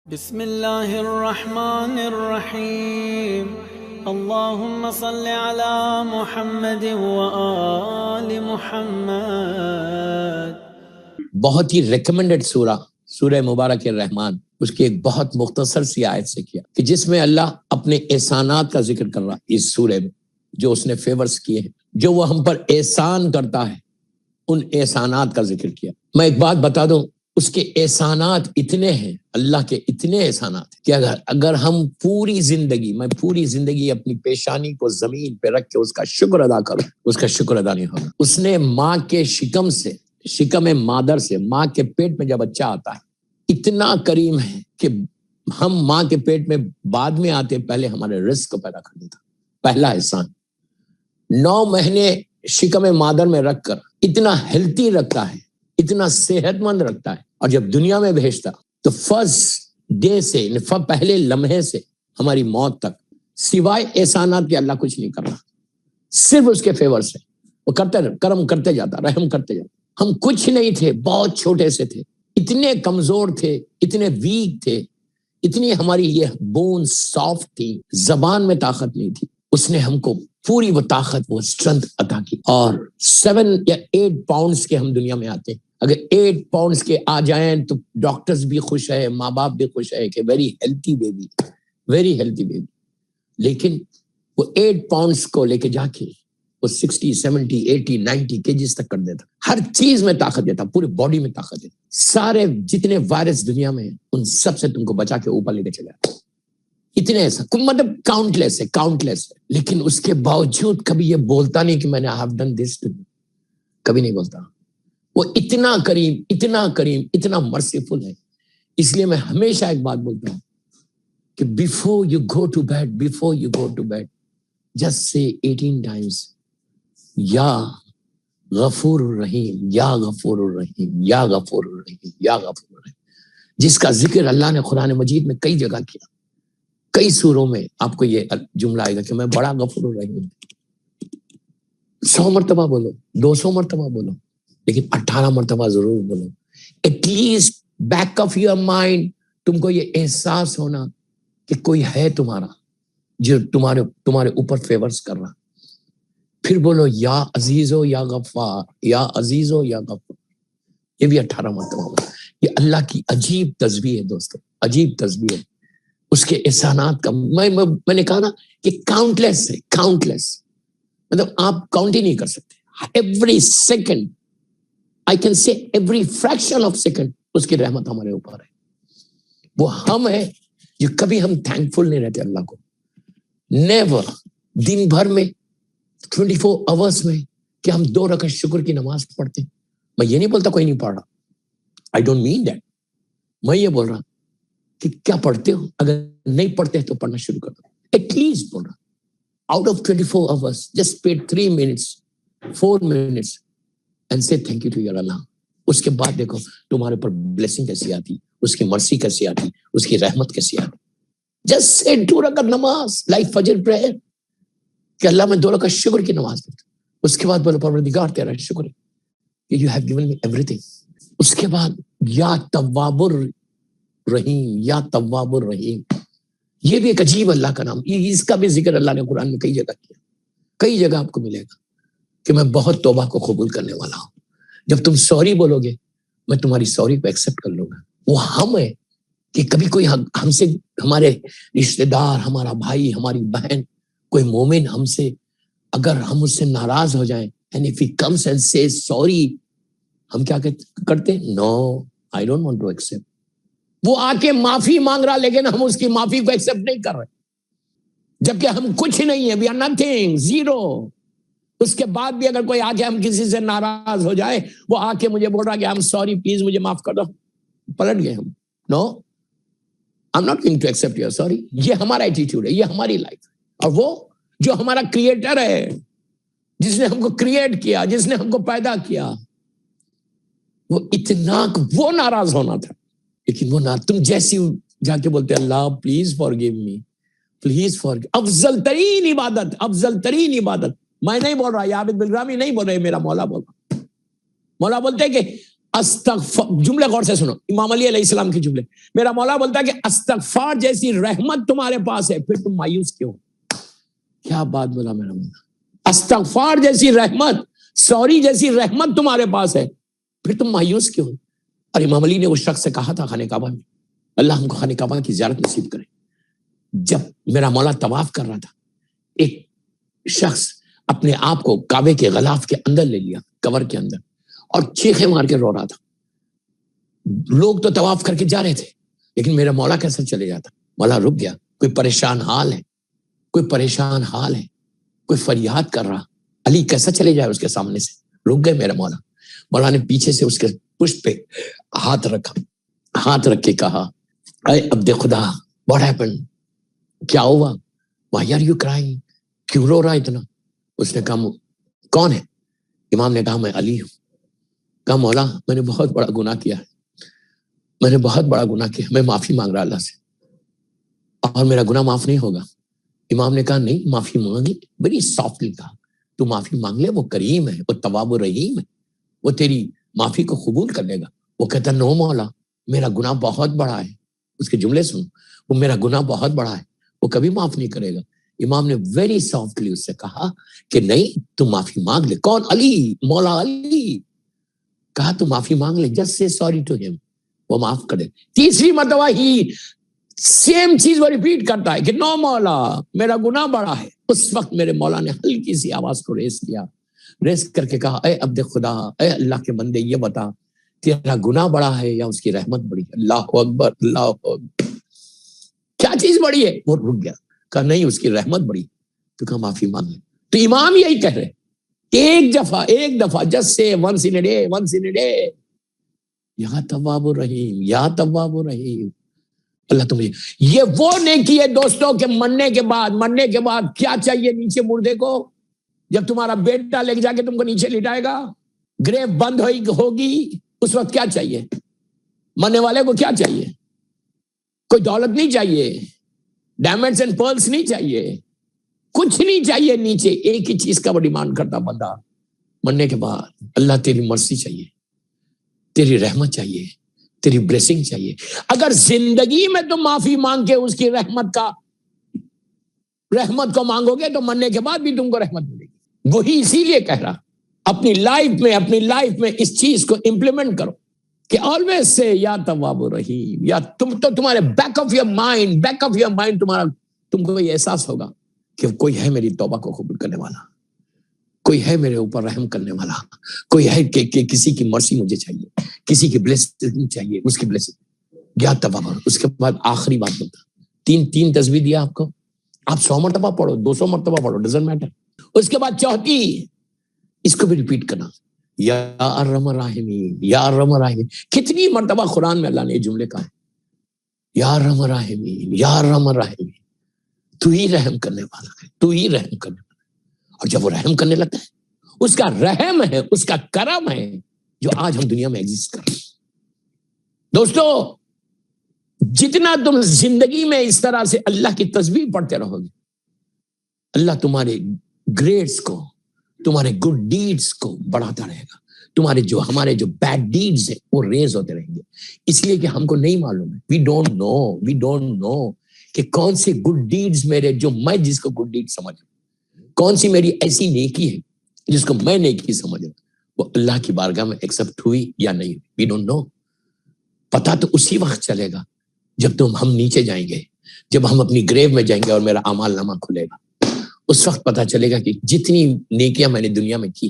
بسم اللہ الرحمن الرحیم اللہم صل علی محمد وآل محمد۔ بہت ہی ریکمنڈڈ سورہ مبارک الرحمن، اس کی ایک بہت مختصر سی آیت سے کیا کہ جس میں اللہ اپنے احسانات کا ذکر کر رہا ہے اس سورہ میں، جو اس نے فیورز کیے ہیں، جو وہ ہم پر احسان کرتا ہے، ان احسانات کا ذکر کیا۔ میں ایک بات بتا دوں، اس کے احسانات اتنے ہیں، اللہ کے اتنے احسانات ہیں کہ اگر ہم پوری زندگی اپنی پیشانی کو زمین پہ رکھ کے اس کا شکر ادا کروں، اس کا شکر ادا نہیں ہوگا۔ اس نے ماں کے شکم مادر سے، ماں کے پیٹ میں جب بچہ آتا ہے، اتنا کریم ہے کہ ہم ماں کے پیٹ میں بعد میں آتے، پہلے ہمارے رزق کو پیدا کر دیتا۔ پہلا احسان 9 مہینے شکم مادر میں رکھ کر اتنا ہیلتھی رکھتا ہے، اتنا صحت مند رکھتا ہے، اور جب دنیا میں بھیجتا تو فرسٹ ڈے سے، پہلے لمحے سے ہماری موت تک، سوائے احسانات کے اللہ کچھ نہیں کر رہا، صرف اس کے فیور سے وہ کرم کرتے جاتا، رحم کرتے جاتا۔ ہم کچھ نہیں تھے، بہت چھوٹے سے تھے، اتنے کمزور تھے، اتنے ویک تھے، اتنی ہماری یہ بون سافٹ تھی، زبان میں طاقت نہیں تھی، اس نے ہم کو پوری وہ طاقت، وہ اسٹرینتھ عطا کی۔ اور 7 یا 8 پاؤنڈز کے ہم دنیا میں آتے ہیں، اگر 8 پاؤنڈز کے آ جائیں تو ڈاکٹرز بھی خوش ہے، ماں باپ بھی خوش ہے کہ ویری ہیلتھی بیبی۔ لیکن وہ 8 پاؤنڈز کو لے کے جا کے وہ 60 70 80 90 kgs تک کر دیتا، ہر چیز میں طاقت دیتا، پورے باڈی میں طاقت دیتا، سارے جتنے وائرس دنیا میں ہیں ان سب سے تم کو بچا کے اوپر لے کے چلا جاتا۔ اتنے ایسا مطلب کاؤنٹلیس ہے۔ لیکن اس کے باوجود کبھی یہ بولتا نہیں کہ میں نے have done this to you، کبھی نہیں بولتا۔ وہ اتنا کریم، اتنا مرسیفل ہے۔ اس لیے میں ہمیشہ ایک بات بولتا ہوں کہ before you go to bed just say 18 times یا غفور الرحیم، یا غفور الرحیم، یا غفور الرحیم، یا غفور الرحیم، جس کا ذکر اللہ نے قرآن مجید میں کئی جگہ کیا، کئی سوروں میں آپ کو یہ جملہ آئے گا کہ میں بڑا غفور الرحیم ہوں۔ 100 مرتبہ بولو، 200 مرتبہ بولو، لیکن 18 مرتبہ ضرور بولو۔ At least back of your mind تم کو یہ احساس ہونا کہ کوئی ہے تمہارا جو تمہارے اوپر فیورز کر رہا۔ پھر بولو یا عزیزو یا غفار، یا عزیزو یا غفار، یہ بھی 18 مرتبہ بولو۔ یہ اللہ کی عجیب تسبیح ہے دوستو، عجیب تسبیح ہے اس کے احسانات کا۔ میں نے کہا نا کہ کاؤنٹلیس ہے، مطلب آپ کاؤنٹ ہی نہیں کر سکتے۔ Every second, I can say every fraction of second اس کی رحمت ہمارے اوپر ہے۔ وہ ہم ہیں جو کبھی ہم تھینکفل نہیں رہتے اللہ کو، نیور۔ دن بھر میں 24 hours میں کہ ہم 2 رکعت شکر کی نماز پڑھتے ہیں۔ میں یہ نہیں بولتا کوئی نہیں پڑھ رہا، I don't mean that، میں یہ بول رہا کہ کیا پڑھتے ہو؟ اگر نہیں پڑھتے تو پڑھنا شروع کر دو، ایٹ لیسٹ بول رہا out of 24 hours just spend 3 minutes 4 minutes and say thank you to your Allah۔ اس کے بعد دیکھو تمہارے پر بلیسنگ کیسی آتی، اس کی مرسی کیسی آتی، اس کی رحمت کیسی آتی۔ just say 2 رکعت نماز like فجر prayer کہ اللہ میں 2 رکعت شکر کی نماز پڑھتا ہوں۔ اس کے بعد بولو پروردگار تیرا شکر ہے کہ you have given me everything۔ اس کے بعد یا تواب الرحیم، یا تواب الرحیم، یہ بھی ایک عجیب اللہ کا نام، اس کا بھی ذکر اللہ نے قرآن میں کئی جگہ کیا، کئی جگہ آپ کو ملے گا کہ میں بہت توبہ کو قبول کرنے والا ہوں۔ جب تم سوری بولو گے میں تمہاری سوری کو ایکسپٹ کر لوں گا۔ وہ ہم ہے کہ کبھی کوئی ہم سے، ہمارے رشتہ دار، ہمارا بھائی، ہماری بہن، کوئی مومن ہم سے، اگر ہم اس سے ناراض ہو جائیں and if he comes and says sorry، ہم کیا کرتے ہیں؟ No I don't want to accept۔ وہ آ کے معافی مانگ رہا لیکن ہم اس کی معافی کو ایکسپٹ نہیں کر رہے، جبکہ ہم کچھ نہیں ہیں، we are nothing، زیرو۔ اس کے بعد بھی اگر کوئی آ کے ہم کسی سے ناراض ہو جائے، وہ آ کے مجھے بول رہا کہ I'm sorry پلیز مجھے معاف کر دو، پلٹ گئے ہم۔ No I'm not going to accept your sorry۔ یہ ہمارا ایٹیٹیوڈ ہے، یہ ہماری لائف ہے۔ اور وہ جو ہمارا کریٹر ہے، جس نے ہم کو کریٹ کیا، جس نے ہم کو پیدا کیا، وہ اتنا وہ ناراض ہونا تھا، لیکن وہ نہ تم جیسی جا کے بولتے اللہ please forgive me، please forgive۔ افضل ترین عبادت میں نہیں بول رہا، یا عابد بالگرامی نہیں بول رہے، میرا مولا بول رہا۔ مولا بولتے کہ جملے غور سے سنو، امام علی علیہ السلام کے جملے. میرا مولا بولتا ہے کہ استغفار جیسی رحمت تمہارے پاس ہے پھر تم مایوس کیوں؟ کیا بات بولا میرا مولا. استغفار جیسی رحمت، سوری جیسی رحمت تمہارے پاس ہے پھر تم مایوس کیوں؟ اور امام علی نے اس شخص سے کہا تھا خانہ کعبہ میں، اللہ ہم کو خانہ کعبہ کی زیارت نصیب کرے. جب میرا مولا طواف کر رہا تھا، ایک شخص اپنے آپ کو کعبے کے غلاف کے اندر لے لیا، کور کے اندر، اور چیخیں مار کے رو رہا تھا. لوگ تو طواف کر کے جا رہے تھے، لیکن میرا مولا کیسے چلے جاتا؟ مولا رک گیا. کوئی پریشان حال ہے، کوئی پریشان حال ہے، کوئی فریاد کر رہا، علی کیسا چلے جائے اس کے سامنے سے؟ رک گئے میرا مولا. مولا نے پیچھے سے اس کے پشت پہ ہاتھ رکھا، ہاتھ رکھ کے کہا، اے عبد خدا، what happened؟ کیا ہوا؟ why are you crying؟ کیوں رو رہا اتنا؟ اس نے کہا کون ہے؟ امام نے کہا میں علی ہوں. کہا مولا میں نے بہت بڑا گناہ کیا ہے، میں نے بہت بڑا گناہ کیا، میں معافی مانگ رہا اللہ سے، اور میرا گناہ معاف نہیں ہوگا. امام نے کہا نہیں، معافی مانگی. بڑی سافٹلی کہا تو معافی مانگ لے، وہ کریم ہے، وہ تواب و رحیم ہے، وہ تیری معافی کو قبول کر لے گا. وہ کہتا نو مولا، میرا گناہ بہت بڑا ہے. اس کے جملے سنو، وہ میرا گناہ بہت بڑا ہے، وہ کبھی معاف نہیں کرے گا. امام نے ویری سافٹلی اس سے کہا کہ نہیں، تم معافی مانگ لے. کون؟ علی، مولا علی. کہا تو معافی مانگ لے، جسٹ سے سوری ٹو ہم، وہ معاف کر دے. تیسری مرتبہ ہی سیم چیز وہ ریپیٹ کرتا ہے کہ نو مولا، میرا گناہ بڑا ہے. اس وقت میرے مولا نے ہلکی سی آواز کو ریس کیا، ریس کر کے کہا اے عبد خدا، اے اللہ کے بندے، یہ بتا تیرا گناہ بڑا ہے یا اس کی رحمت بڑی ہے؟ اللہ اکبر، اللہ اکبر. کیا چیز بڑی ہے؟ وہ رک گیا، کہا نہیں، اس کی رحمت بڑی. تو کہا معافی مانگ لے. تو امام یہی کہہ رہے، ایک دفعہ جس سے ونس ان اے ڈے، یا تواب الرحیم، یا تواب الرحیم. اللہ تمہیں یہ وہ نیکی ہے دوستوں کہ مرنے کے بعد کیا چاہیے نیچے مردے کو؟ جب تمہارا بیٹا لے جا کے تم کو نیچے لٹائے گا، گریو بند ہوگی، اس وقت کیا چاہیے؟ مرنے والے کو کیا چاہیے؟ کوئی دولت نہیں چاہیے، ڈائمنڈز اینڈ پرلز نہیں چاہیے، کچھ نہیں چاہیے. نیچے ایک ہی چیز کا وہ ڈیمانڈ کرتا بندہ مرنے کے بعد، اللہ تیری مرسی چاہیے، تیری رحمت چاہیے، تیری بلیسنگ چاہیے. اگر زندگی میں تم معافی مانگ کے اس کی رحمت کو مانگو گے تو مرنے کے بعد بھی تم کو رحمت ملے گی. وہی اسی لیے کہہ رہا، اپنی لائف میں اس چیز کو امپلیمنٹ کرو کہ آلویز سے یا تواب الرحیم. یا تم تو تمہارے بیک آف یور مائنڈ تم کو یہ احساس ہوگا کہ کوئی ہے میری توبہ کو قبول کرنے والا، کوئی ہے میرے اوپر رحم کرنے والا، کوئی ہے کہ کسی کی مرسی مجھے چاہیے، کسی کی بلیسنگ چاہیے، اس کی بلیسنگ. یا توبہ. اس کے بعد آخری بات بولتا، تین تسبیح دیا آپ کو، آپ 100 مرتبہ پڑھو، 200 مرتبہ پڑھو، ڈزنٹ میٹر. اس کے بعد چوتھی، اس کو بھی ریپیٹ کرنا، یا ارحم الراحمین، یا ارحم الراحمین. کتنی مرتبہ قرآن میں اللہ نے یہ جملے کہا ہے، یا ارحم الراحمین، یا ارحم الراحمین. تو ہی رحم کرنے والا ہے، تو ہی رحم کرنے والا ہے. اور جب وہ رحم کرنے لگتا ہے، اس کا رحم ہے، اس کا کرم ہے جو آج ہم دنیا میں ایگزسٹ کر رہے ہیں. دوستو، جتنا تم زندگی میں اس طرح سے اللہ کی تسبیح پڑھتے رہو گے، اللہ تمہارے گریڈز کو، تمہارے گڈ ڈیڈز کو بڑھاتا رہے گا. ہمارے جو بیڈ ڈیڈز ہیں وہ ریز ہوتے رہیں گے. اس لیے کہ ہم کو نہیں معلوم ہے، وی ڈونٹ نو کہ کون سی گڈ ڈیڈز میرے، جو میں جس کو گڈ ڈیڈ سمجھ رہا ہوں، کون سی میری ایسی نیکی ہے جس کو میں نیکی سمجھ رہا ہوں، وہ اللہ کی بارگاہ میں ایکسپٹ ہوئی یا نہیں. We don't know. پتا تو اسی وقت چلے گا جب ہم نیچے جائیں گے، جب ہم اپنی گریو میں جائیں گے اور میرا اعمال نامہ کھلے گا. اس وقت پتا چلے گا کہ جتنی نیکیاں میں نے دنیا میں کی